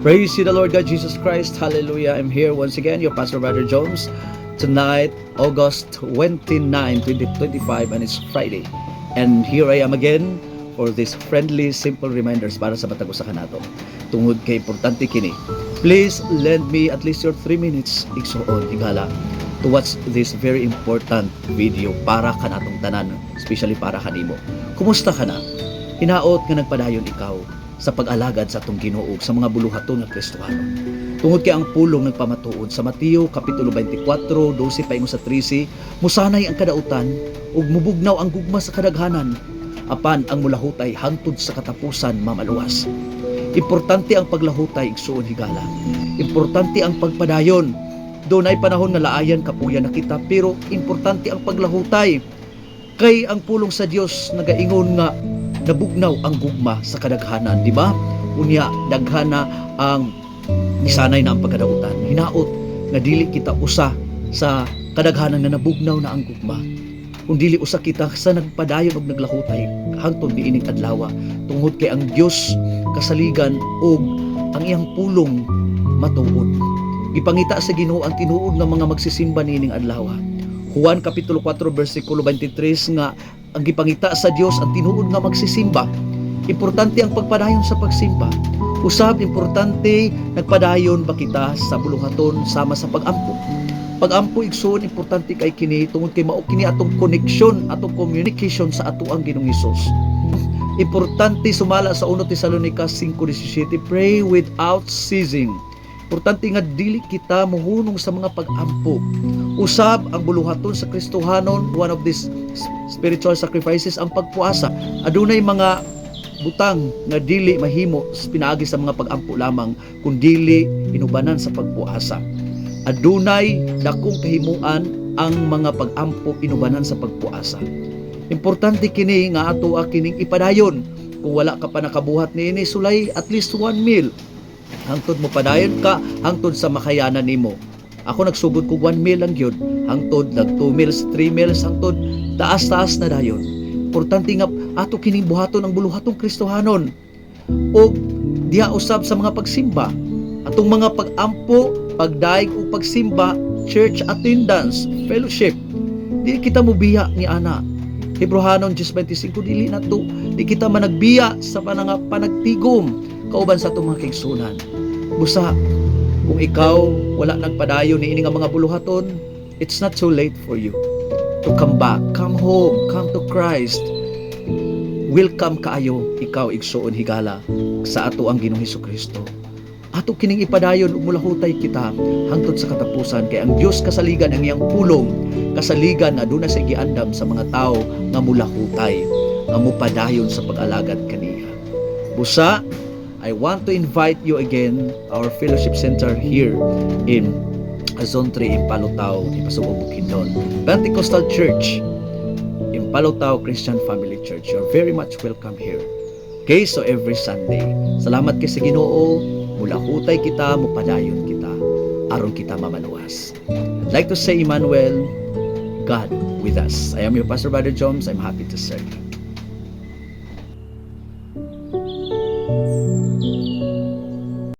Praise you the Lord God Jesus Christ. Hallelujah. I'm here once again, your Pastor Brother Jones. Tonight, August 29, 2025, and it's Friday. And here I am again for this friendly, simple reminders para sa matag usa kanato. Tungod kay importante kini. Please lend me at least your 3 minutes igsuon higala to watch this very important video para kanatong tanan, especially para kanimo. Kumusta ka na? Hinaot nga nagpadayon ikaw sa pag-alagad sa atong Ginoo sa mga buluhaton nga Kristiyano. Tungod kay ang pulong nagpamatuod sa Mateo kapitulo 24, 12 paingon sa 13, musanay ang kadautan ug mubugnaw ang gugma sa kadaghanan, apan ang mulahutay hangtod sa katapusan mamaluwas. Importante ang paglahutay igsuon higala. Importante ang pagpadayon. Dunay panahon nga laayan kapuyan na kita, pero importante ang paglahutay. Kay ang pulong sa Dios nagaingon nga nabugnaw ang gugma sa kadaghanan, di ba? Unya daghana ang nisanay na ang pagkadautan. Hinaot nga dili kita usa sa kadaghanan nga nabugnaw na ang gugma. Kung dili usa kita sa nagpadayon og naglahutay hangtod niining adlaw, tungod kay ang Dios kasaligan og ang iyang pulong matuod. Ipangita sa Ginoo ang tinuod nga mga magsisimba niining adlaw. Juan kapitulo 4 bersikulo 23 nga ang gipangita sa Dios ang tinuod nga magsisimba. Importante ang pagpadayon sa pagsimba. Usab importante nagpadayon ba kita sa buluhaton sama sa pag-ampo. Pag-ampo igsoon importante kay kini tungod kay mao kini atong connection, atong communication sa ato ang Ginoong Hesus. Importante sumala sa 1 Tesalonica 5:17, pray without ceasing. Importante nga dili kita mohunong sa mga pag-ampo. Usab ang buluhaton sa Kristohanon, one of these spiritual sacrifices ang pagpuasa. Adunay mga butang nga dili mahimo pinaagi sa mga pag-ampo lamang kun dili inubanan sa pagpuasa. Adunay dakong kahimuan ang mga pag-ampo inubanan sa pagpuasa. Importante kini nga ato kining ipadayon. Kung wala ka pa nakabuhat niini, sulay at least 1 meal. Hangtod mo padayon ka, hangtod sa makayanan nimo. Ako nagsugod ko 1 meal lang yun. Hangtod nag 2 meals, 3 meals, hangtod taas-taas na dayon. Importante nga ato kining buhaton ang buluhatong Kristohanon. O diha usab sa mga pagsimba. Atong mga pag-ampo, pagdaig o pagsimba, church attendance, fellowship. Dili kita mobiya ni ana. Hebrehanon 10:25, dili na to. Di kita managbiya sa panagtigom kauban sa itong mga kaigsunan. Busa, kung ikaw wala nagpadayon ni ini nga mga buluhaton, it's not too late for you to come back, come home, come to Christ. Welcome kaayo ikaw igsuon higala sa ato ang Ginoong Hesukristo. Ato kining ipadayon ug mulahutay kita hangtod sa katapusan, kay ang Dios kasaligan ang iyang pulong, kasaligan na aduna sa giandam sa mga tao nga mulahutay, nga mupadayon sa pag-alagad kaniya. Busa, I want to invite you again our fellowship center here in Zone 3 in Palutao, Ipasubo, Bukidnon. Pentecostal Church in Palutao Christian Family Church. You're very much welcome here. Okay, so every Sunday. Salamat kay sa Ginoo, mulahutay kita, mupadayon kita, aron kita mamaluwas. I'd like to say, Emmanuel, God with us. I am your Pastor Brother Jones. I'm happy to serve you.